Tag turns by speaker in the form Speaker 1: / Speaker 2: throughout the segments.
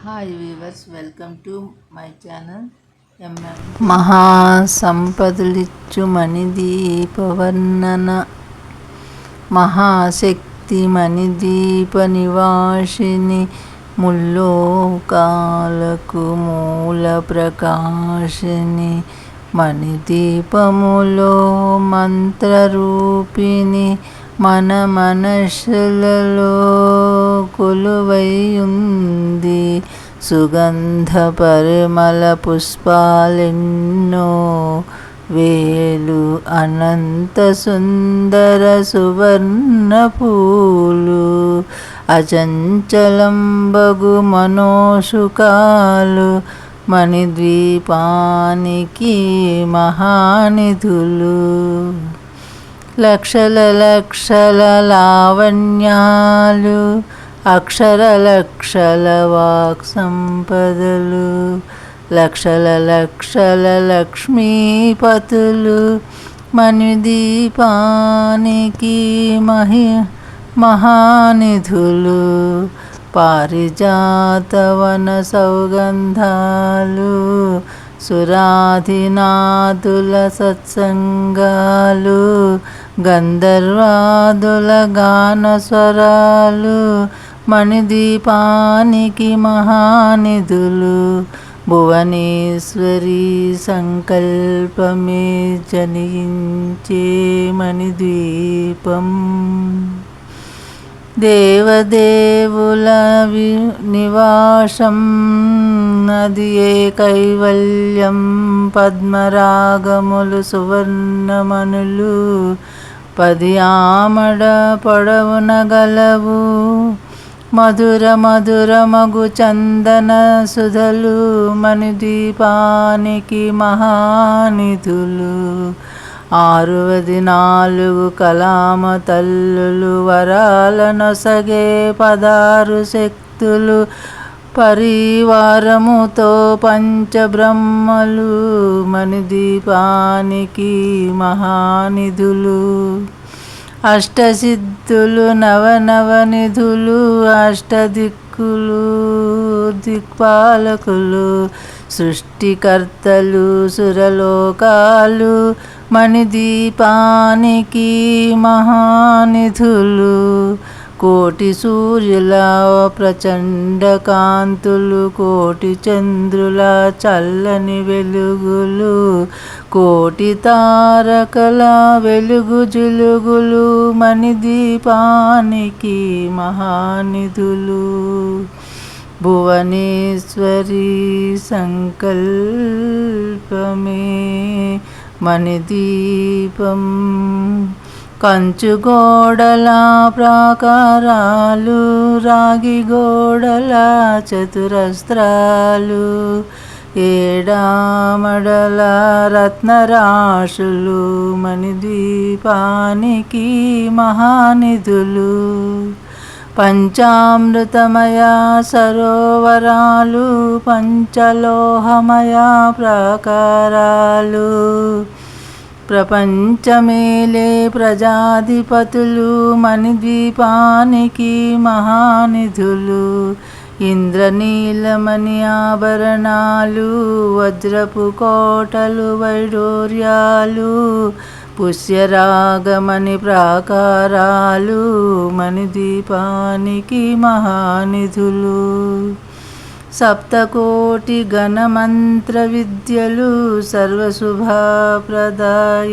Speaker 1: Hi viewers, welcome to my channel. మహాసంపదలిచ్చు మణిదీపవర్ణన మహాశక్తి మణిదీప నివాసిని ముల్లోకాలకు మూల ప్రకాశిని మణిదీపములో మంత్రరూపిణి మన మనసులలో కొలువై ఉంది. సుగంధ పరిమళ పుష్పాలెన్నో వేలు అనంత సుందర సువర్ణ పూలు అచంచలంబగు మనోసుకాలు మణిద్వీపానికి మహానిధులు. లక్షల లక్షల లావణ్యాలు అక్షర లక్షల వాక్ సంపదలు లక్షల లక్షల లక్ష్మీపతులు మణిదీపానికి మహానిధులు. పారిజాతవన సౌగంధాలు సురాధినాథుల సత్సంగాలు గంధర్వాదుల గానస్వరాలు మణిదీపానికి మహానిధులు. భువనేశ్వరి సంకల్పమే జనించే మణిద్వీపం. దేవదేవుల నివాసం అది ఏ కైవల్యం. పద్మరాగములు సువర్ణమణులు 10 ఆమడ పొడవున గలవు. మధుర మధుర మగు చందన సుధలు మణిదీపానికి మహానిధులు. 64 కలామ తల్లులు వరాలనొసగే 16 శక్తులు పరివారముతో పంచబ్రహ్మలు మణిదీపానికి మహానిధులు. అష్టసిద్ధులు నవనవనిధులు అష్టదిక్కులు దిక్పాలకులు సృష్టికర్తలు సురలోకాలు మణిదీపానికి మహానిధులు. కోటి సూర్యుల ప్రచండ కాంతులు కోటి చంద్రుల చల్లని వెలుగులు కోటి తారకల వెలుగు జిలుగులు మణిదీపానికి మహానిధులు. భువనేశ్వరి సంకల్పమే మణిదీపం. కంచుగోడల ప్రాకారాలు రాగి గోడల చతురస్త్రాలు 7 ఆమడల రత్నరాశులు మణిదీపానికి మహానిధులు. పంచామృతమయ సరోవరాలు పంచలోహమయ ప్రాకారాలు ప్రపంచమేలే ప్రజాధిపతులు మణిద్వీపానికి మహానిధులు. ఇంద్రనీలమణి ఆభరణాలు వజ్రపు కోటలు వైడూర్యాలు పుష్యరాగమణి ప్రాకారాలు మణిద్వీపానికి మహానిధులు. సప్తకోటి గణమంత్ర విద్యలు సర్వశుభప్రద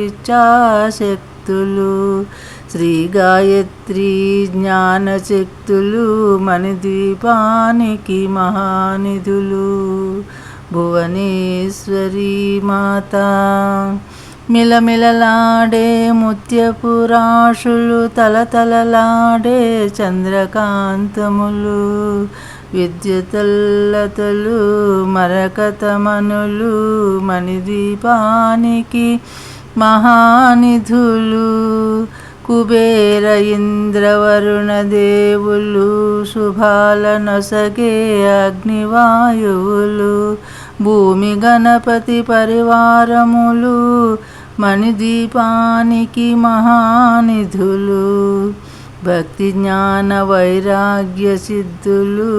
Speaker 1: ఇచ్ఛాశక్తులు శ్రీ గాయత్రి జ్ఞానశక్తులు మణిద్వీపానికి మహానిధులు. భువనేశ్వరి మాత మిలమిలలాడే ముత్యపు రాశులు తలతలలాడే చంద్రకాంతములు విద్యుతల్లతలు మరకతమనులు మణిదీపానికి మహానిధులు. కుబేర ఇంద్రవరుణ దేవులు శుభాలనొసగే అగ్నివాయువులు భూమి గణపతి పరివారములు మణిదీపానికి మహానిధులు. భక్తి జ్ఞాన వైరాగ్య సిద్ధులు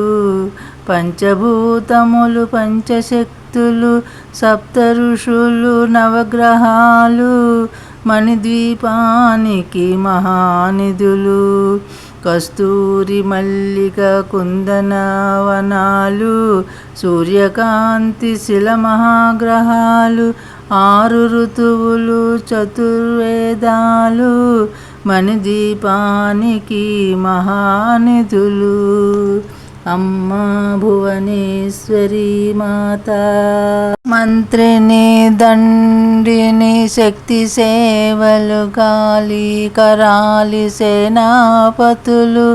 Speaker 1: పంచభూతములు పంచశక్తులు సప్త ఋషులు నవగ్రహాలు మణిద్వీపానికి మహానిధులు. కస్తూరి మల్లిక కుందనవనాలు సూర్యకాంతి శిల మహాగ్రహాలు 6 ఋతువులు చతుర్వేదాలు మణిద్వీపానికి మహానిధులు. అమ్మ భువనేశ్వరి మాత మంత్రిని దండిని శక్తి సేవలు కాళీ కరాలి సేనాపతులు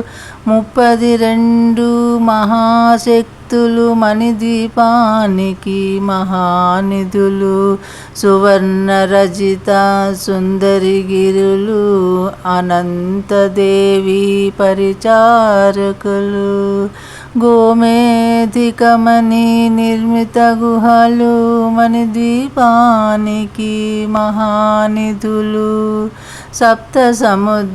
Speaker 1: 32 మహాశక్తులు మణిద్వీపానికి మహానిధులు. సువర్ణ రజిత సుందరిగిరులు అనంతదేవి పరిచారకులు. గోమేధికమణి నిర్మిత గుహలు మణిద్వీపానికి మహానిధులు. సప్త సముద్రములనంత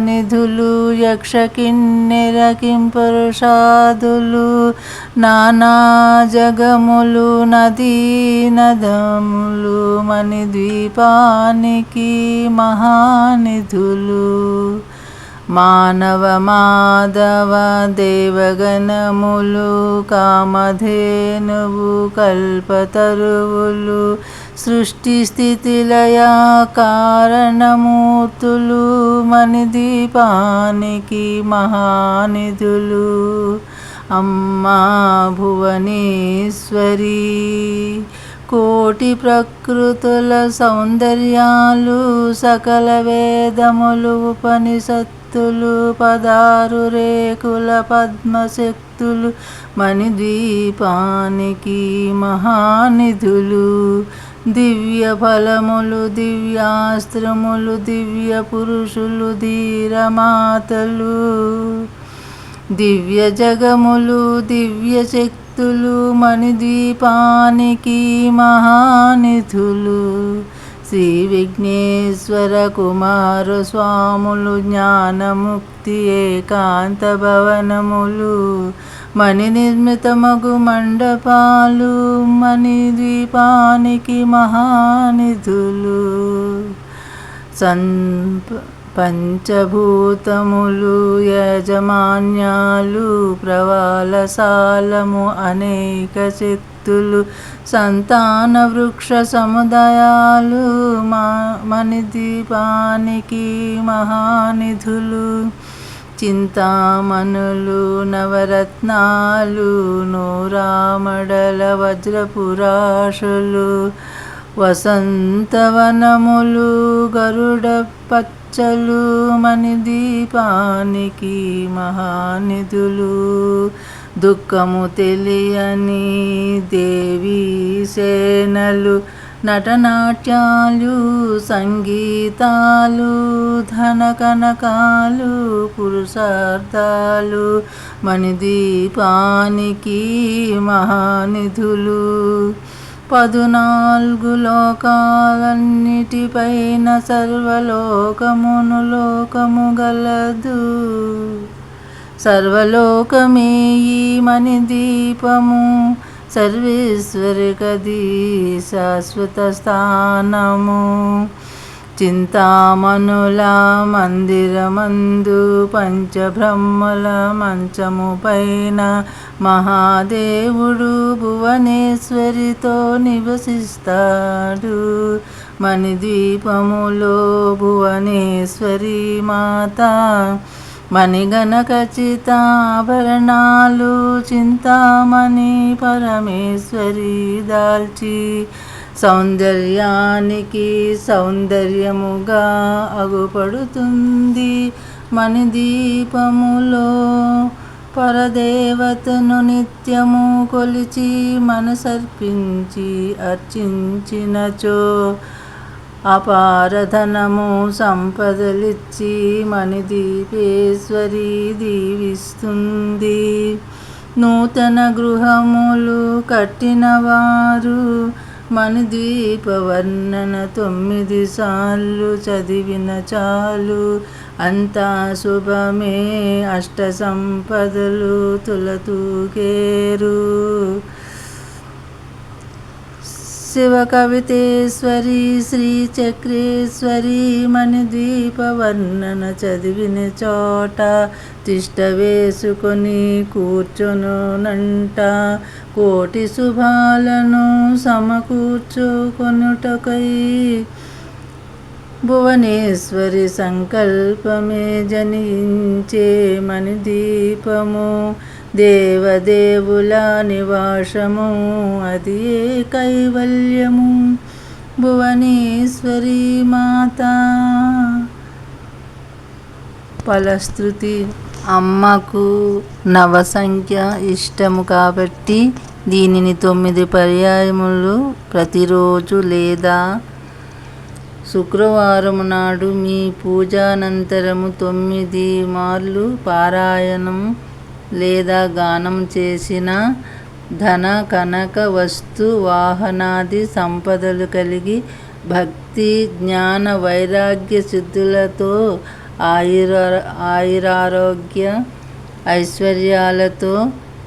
Speaker 1: నిధులు యక్ష కిన్నెర కింపురుషాదులు నానా జగములు నదీ నదములు మణిద్వీపానికి మహానిధులు. మానవ మాధవ దేవగణములు కామధేనువు కల్పతరువులు సృష్టి స్థితి లయ కారణమూర్తులు మణిద్వీపానికి మహానిధులు. అమ్మా భువనేశ్వరి కోటి ప్రకృతుల సౌందర్యాలు సకల వేదములు ఉపనిషత్తులు 16 రేకుల పద్మశక్తులు మణిద్వీపానికి మహానిధులు. దివ్య ఫలములు దివ్యాస్త్రములు దివ్య పురుషులు ధీరమాతలు దివ్య జగములు దివ్య శక్తులు మణిద్వీపానికి మహానిధులు. శ్రీ విఘ్నేశ్వర కుమార స్వాములు జ్ఞానముక్తి ఏకాంత భవనములు మణి నిర్మితమగు మండపాలు మణిద్వీపానికి మహానిధులు. పంచభూతములు యజమాన్యాలు ప్రవాళశాలము అనేక శక్తులు సంతాన వృక్ష సముదాయాలు మణిద్వీపానికి మహానిధులు. చింతామణులు నవరత్నాలు నూరామడల వజ్రపురాశులు వసంతవనములు గరుడ పచ్చలు మణిద్వీపానికి మహానిధులు. దుఃఖము తెలియని దేవీ సేనలు నటనాట్యాలు సంగీతాలు ధన కనకాలు పురుషార్థాలు మణిద్వీపానికి మహానిధులు. 14 లోకాలన్నిటిపైన సర్వలోకమును లోకము గలదు. సర్వలోకమే ఈ మణిద్వీపము సర్వేశ్వరికది శాశ్వత స్థానము. చింతామణుల మందిరమందు పంచబ్రహ్మల మంచము పైన మహాదేవుడు భువనేశ్వరితో నివసిస్తాడు. మణిద్వీపములో భువనేశ్వరి మాత మణిగణ ఖచ్చిత ఆభరణాలు చింతామణి పరమేశ్వరి దాల్చి సౌందర్యానికి సౌందర్యముగా అగుపడుతుంది. మణిద్వీపములో పరదేవతను నిత్యము కొలిచి మనసర్పించి అర్చించినచో అపారధనము సంపదలిచ్చి మణిద్వీపేశ్వరి దీవిస్తుంది. నూతన గృహములు కట్టినవారు మణిద్వీప వర్ణన 9 సార్లు చదివిన చాలు అంతా శుభమే అష్ట సంపదలు తులతూగేరు. శివ కవితేశ్వరి శ్రీ చక్రేశ్వరి మణిద్వీప వర్ణన చదివిన చోట తిష్ట వేసుకొని కూర్చొనునంట. కోటి శుభాలను సమకూర్చుకొనుటకై భువనేశ్వరి సంకల్పమే జనించే మణిదీపము. దేవదేవుల నివాసము అది కైవల్యము. భువనేశ్వరి మాత. ఫలశ్రుతి. అమ్మకు నవసంఖ్య ఇష్టము కాబట్టి దీనిని 9 పర్యాయములు ప్రతిరోజు లేదా శుక్రవారం నాడు మీ పూజానంతరము 9 మార్లు పారాయణం లేదా గానం చేసిన ధన కనక వస్తు వాహనాది సంపదలు కలిగి భక్తి జ్ఞాన వైరాగ్య సిద్ధులతో ఆయురారోగ్య ఐశ్వర్యాలతో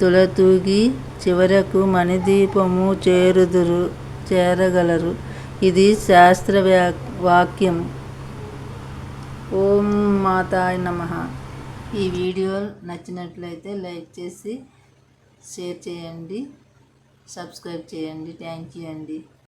Speaker 1: తులతూగి చివరకు మణిదీపము చేరగలరు. ఇది శాస్త్ర వాక్యం. ఓం మాతాయ నమః. ఈ వీడియో నచ్చినట్లయితే లైక్ చేసి షేర్ చేయండి, సబ్స్క్రైబ్ చేయండి. థ్యాంక్ యూ అండి.